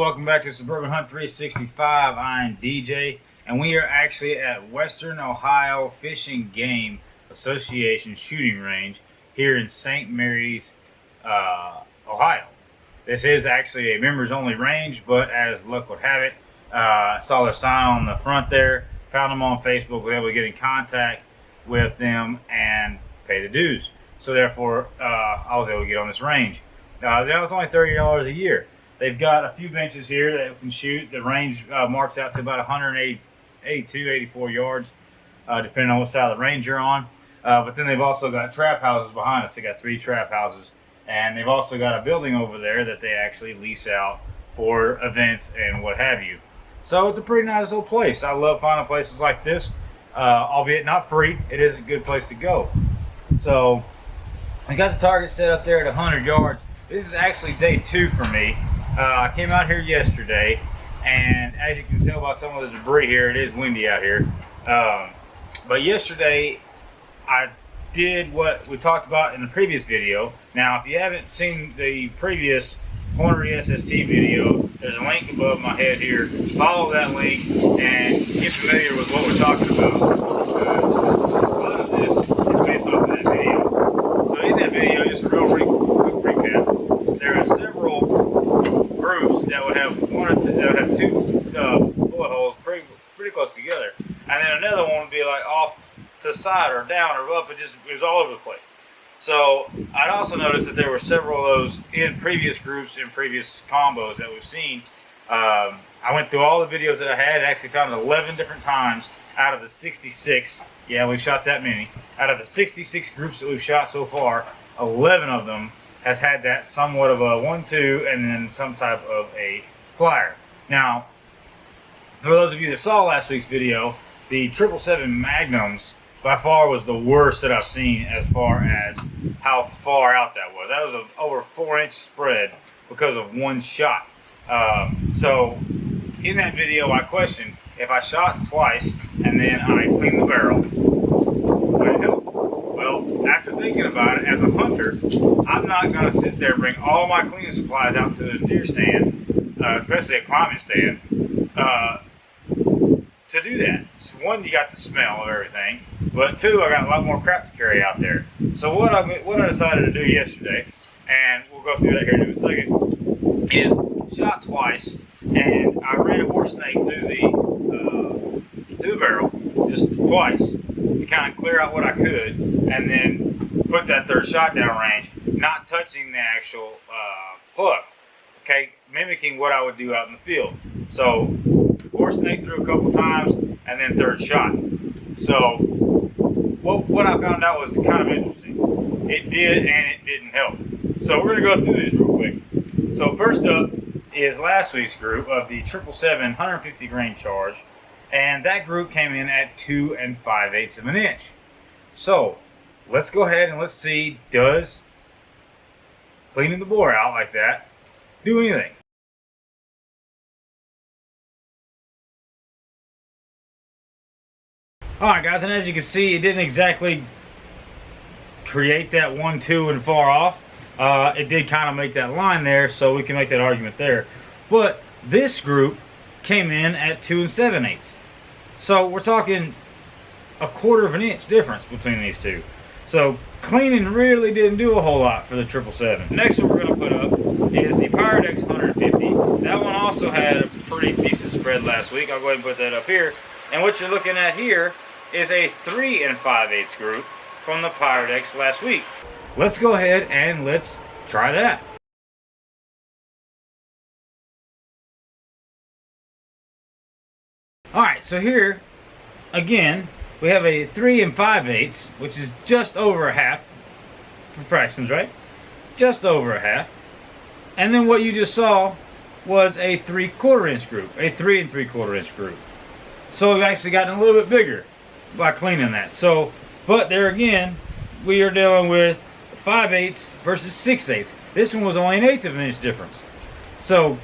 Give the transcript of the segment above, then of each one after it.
welcome back to Suburban Hunt 365. I'm DJ, and we are actually at Western Ohio Fish and Game Association shooting range here in St. Mary's, Ohio. This is actually a members-only range, but as luck would have it, I saw their sign on the front there, found them on Facebook, was able to get in contact with them and pay the dues. So therefore, I was able to get on this range. That was only $30 a year. They've got a few benches here that can shoot. The range marks out to about 182, 84 yards, depending on what side of the range you're on. But then they've also got trap houses behind us. They got 3 trap houses. And they've also got a building over there that they actually lease out for events and what have you. So it's a pretty nice little place. I love finding places like this, albeit not free. It is a good place to go. So I got the target set up there at 100 yards. This is actually day 2 for me. I came out here yesterday, and as you can tell by some of the debris here, it is windy out here. But yesterday, I did what we talked about in the previous video. Now, if you haven't seen the previous Hornery SST video, there's a link above my head here. Follow that link and get familiar with what we're talking about. A lot of this is based off of that video. So in that video, just a real quick recap, there are several groups that would have two bullet holes pretty close together, and then another one would be like off to the side or down or up. It was all over the place. So I'd also noticed that there were several of those in previous groups and previous combos that we've seen. I went through all the videos that I had and actually found 11 different times out of the 66. Yeah, we've shot that many. Out of the 66 groups that we've shot so far, 11 of them has had that somewhat of a 1-2 and then some type of a flyer. Now, for those of you that saw last week's video, the 777 Magnums by far was the worst that I've seen as far as how far out that was. That was an over 4-inch spread because of one shot. So in that video, I questioned if I shot twice and then I cleaned the barrel, would it help? Well, after thinking about it, as a hunter, I'm not going to sit there and bring all my cleaning supplies out to the deer stand, especially a climbing stand, to do that. So one, you got the smell of everything, but 2, I got a lot more crap to carry out there. So what I decided to do yesterday, and we'll go through that here in a second, is shot twice, and I ran a horse snake through the barrel just twice to kind of clear out what I could, and then put that third shot down range, not touching the actual plug. Okay, mimicking what I would do out in the field. So horse snake through a couple times, and then third shot. So what I found out was kind of interesting. It did and it didn't help. So we're going to go through these real quick. So first up is last week's group of the 777 150 grain charge, and that group came in at 2 5/8 of an inch. So let's go ahead and let's see, does cleaning the bore out like that do anything? Alright guys, and as you can see, it didn't exactly create that 1-2 and far off. It did kind of make that line there, so we can make that argument there. But this group came in at 2 7/8. So we're talking a 1/4 of an inch difference between these two. So cleaning really didn't do a whole lot for the 777. Next one we're going to put up is the Pellets 150. That one also had a pretty decent spread last week. I'll go ahead and put that up here. And what you're looking at here is a 3 5/8 group from the Pellets last week. Let's go ahead and let's try that. Alright, so here again we have a 3 5/8, which is just over a half for fractions, right? Just over a half. And then what you just saw was a 3/4 inch group, a 3 3/4 inch group. So we've actually gotten a little bit bigger by cleaning that. So, but there again, we are dealing with 5/8 versus 6/8. This one was only an 1/8 of an inch difference. So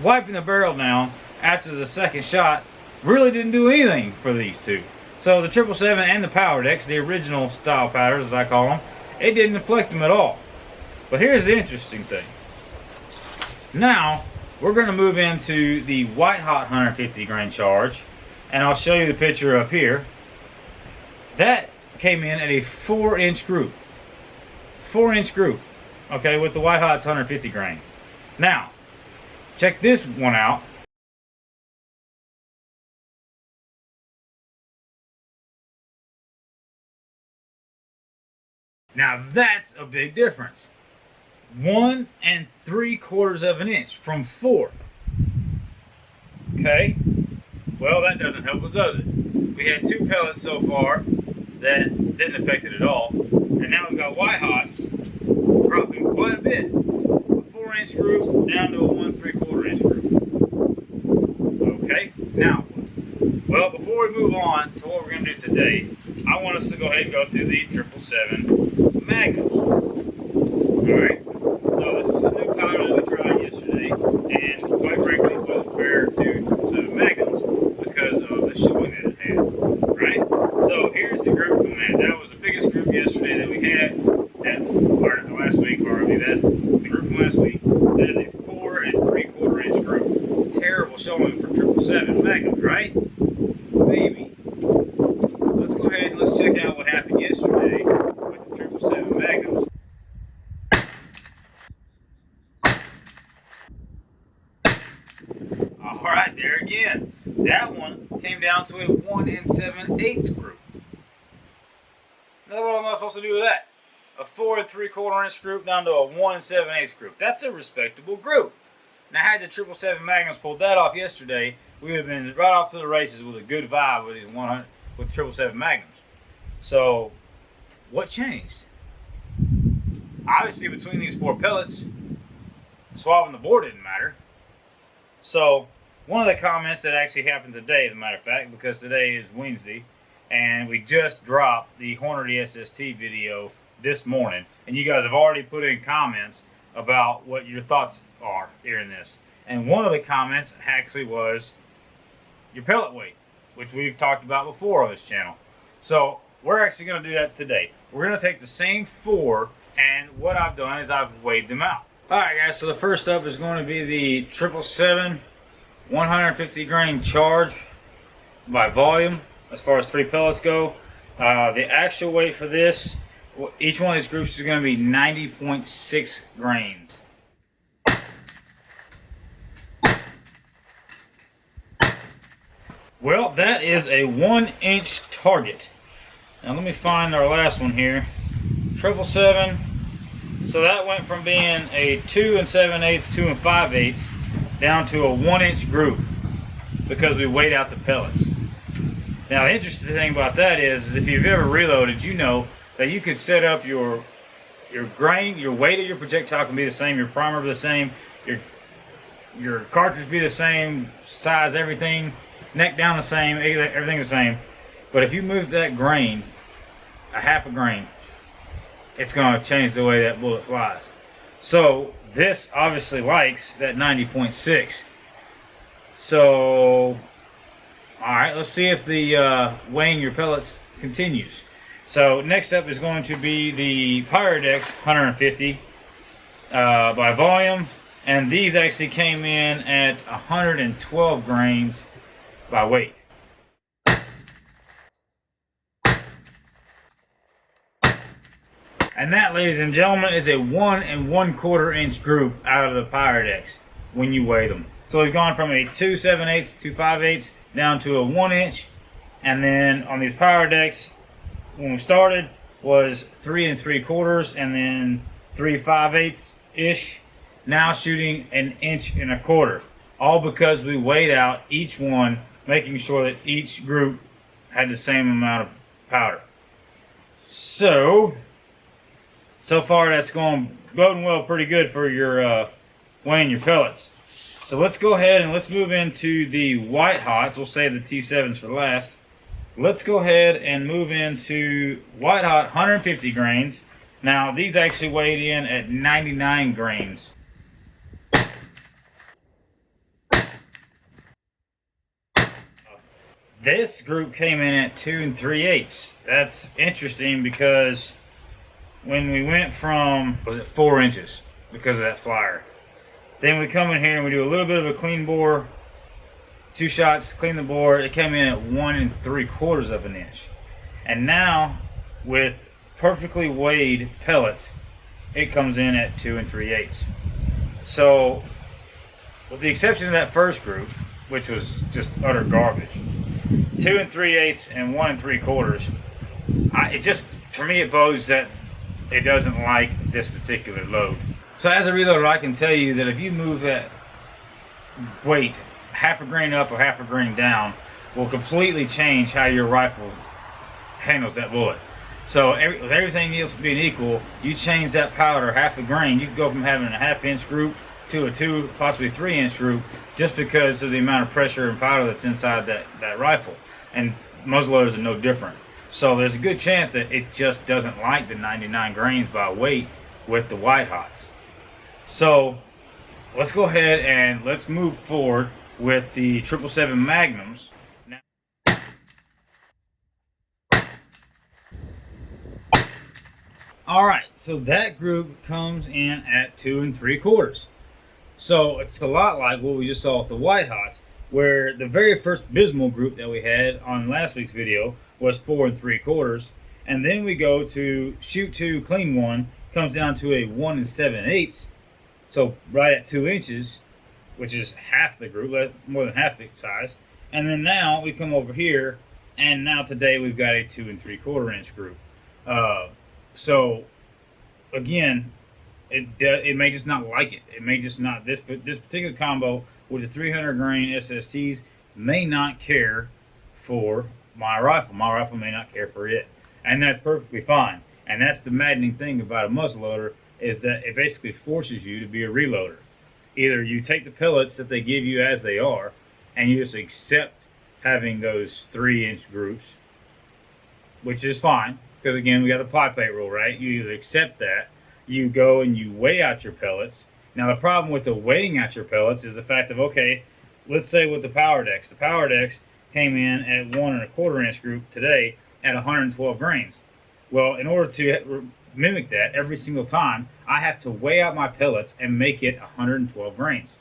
wiping the barrel down after the second shot really didn't do anything for these two. So the 777 and the Pellets, the original style powders as I call them, it didn't affect them at all. But here's the interesting thing. Now, we're going to move into the white hot 150 grain charge, and I'll show you the picture up here. That came in at a 4-inch group. 4-inch group, okay, with the white hot's 150 grain. Now, check this one out. Now that's a big difference. 1 3/4 of an inch from 4. Okay, well, that doesn't help us, does it? We had 2 pellets so far that didn't affect it at all, and now we've got white hots dropping quite a bit. A 4-inch group down to a 1 3/4 inch group. Okay, now, well, before we move on to what we're going to do today, I want us to go ahead and go through the 777 Magnums. Alright, so this was a new powder that we tried yesterday, and quite frankly, it wasn't fair to 777 Magnums because of the showing that it had. Right? So here's the group from that. That was the biggest group yesterday that we had, or last week, or that's the group from last week. That is a 4 3/4 inch group. Terrible showing for 777 Magnums, right? Maybe. Let's go ahead and let's check out what happened yesterday with the 777 Magnums. Alright, there again. That one came down to a 1 7/8 group. Now what am I supposed to do with that? A 4 3/4 inch group down to a 1 7/8 group. That's a respectable group. Now, had the 777 Magnums pulled that off yesterday, we would have been right off to the races with a good vibe with these 100 with the 777 Magnums. So, what changed? Obviously, between these 4 pellets, swabbing the board didn't matter. So, one of the comments that actually happened today, as a matter of fact, because today is Wednesday, and we just dropped the Hornady SST video this morning, and you guys have already put in comments about what your thoughts are here in this. And one of the comments actually was your pellet weight, which we've talked about before on this channel. So we're actually going to do that today. We're going to take the same 4, and what I've done is I've weighed them out. Alright guys, so the first up is going to be the 777 150 grain charge by volume as far as 3 pellets go. The actual weight for this, each one of these groups is going to be 90.6 grains. Well, that is a 1-inch target. Now let me find our last one here. 777. So that went from being a 2 7/8, 2 5/8 down to a 1-inch group because we weighed out the pellets. Now the interesting thing about that is if you've ever reloaded, you know that you could set up your grain, your weight of your projectile can be the same, your primer be the same, your cartridge be the same size, everything, neck down the same, everything's the same. But if you move that grain, a half a grain, it's going to change the way that bullet flies. So this obviously likes that 90.6. So, alright, let's see if the weighing your pellets continues. So next up is going to be the Pyrex 150 by volume, and these actually came in at 112 grains by weight. And that, ladies and gentlemen, is a 1 1/4 inch group out of the Pyrex when you weigh them. So we've gone from a 2 7/8, 2 5/8 down to a 1 inch, and then on these Pyrex, when we started, was 3 3/4 and then 3 5/8 ish. Now shooting 1 1/4 inch, all because we weighed out each one, making sure that each group had the same amount of powder. So far that's going boding well, pretty good for your weighing your pellets. So let's go ahead and let's move into the white hots. We'll save the T7s for last. Let's go ahead and move into white hot 150 grains. Now these actually weighed in at 99 grains. This group came in at 2 3/8. That's interesting because when we went from, was it 4 inches because of that flyer? Then we come in here and we do a little bit of a clean bore. 2 shots, clean the bore. It came in at 1 3/4 of an inch. And now, with perfectly weighed pellets, it comes in at 2 3/8. So, with the exception of that first group, which was just utter garbage, 2 3/8 and 1 3/4, it just, for me, it bodes that it doesn't like this particular load. So as a reloader, I can tell you that if you move that weight half a grain up or half a grain down, will completely change how your rifle handles that bullet. So with everything else being equal, you change that powder half a grain, you can go from having a 1/2 inch group to a 2, possibly 3 inch group, just because of the amount of pressure and powder that's inside that rifle. And muzzleloaders are no different. So there's a good chance that it just doesn't like the 99 grains by weight with the white hots. So let's go ahead and let's move forward with the 777 Magnums. Alright, so that group comes in at 2 3/4. So it's a lot like what we just saw with the white hots, where the very first Bismol group that we had on last week's video was 4 3/4, and then we go to shoot 2, clean 1, comes down to a 1 7/8, so right at 2 inches, which is half the group, more than half the size. And then now we come over here, and now today we've got a 2 3/4 inch group. So again, it may just not like it. It may just not, this particular combo with the 300 grain SSTs may not care for my rifle. My rifle may not care for it, and that's perfectly fine. And that's the maddening thing about a muzzleloader, is that it basically forces you to be a reloader. Either you take the pellets that they give you as they are, and you just accept having those 3-inch groups, which is fine, because again, we got the ply plate rule, right? You either accept that, you go and you weigh out your pellets. Now the problem with the weighing out your pellets is the fact of, okay, let's say with the Power Decks. The Power Decks came in at 1 1/4 inch group today at 112 grains. Well, in order to mimic that every single time, I have to weigh out my pellets and make it 112 grains.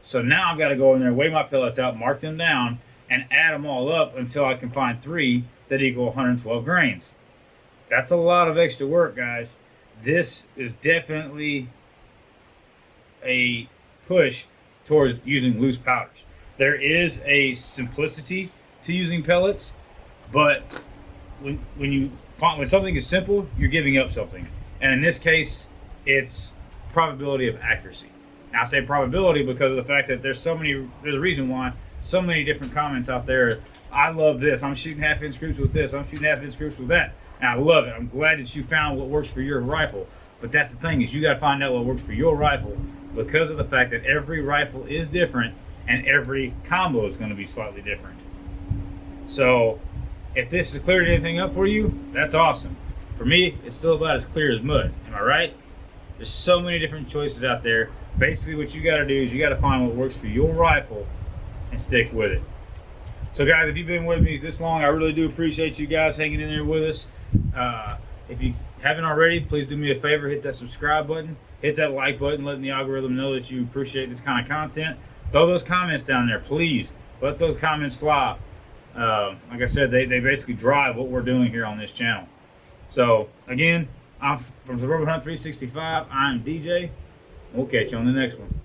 So now I've got to go in there, weigh my pellets out, mark them down, and add them all up until I can find 3 that equal 112 grains. That's a lot of extra work, guys. This is definitely a push towards using loose powders. There is a simplicity to using pellets, but when something is simple, you're giving up something. And in this case, it's probability of accuracy. Now, I say probability because of the fact that there's a reason why so many different comments out there. I love this. I'm shooting 1/2 inch groups with this. I'm shooting 1/2 inch groups with that. And I love it. I'm glad that you found what works for your rifle. But that's the thing, is you got to find out what works for your rifle, because of the fact that every rifle is different and every combo is going to be slightly different. So if this has cleared anything up for you, that's awesome. For me, it's still about as clear as mud. Am I right? There's so many different choices out there. Basically, what you got to do is you got to find what works for your rifle and stick with it. So guys, if you've been with me this long, I really do appreciate you guys hanging in there with us. If you haven't already, please do me a favor, hit that subscribe button, hit that like button, letting the algorithm know that you appreciate this kind of content. Throw those comments down there, please. Let those comments fly. Like I said, they basically drive what we're doing here on this channel. So again, I'm from Suburban Hunt 365. I'm DJ. We'll catch you on the next one.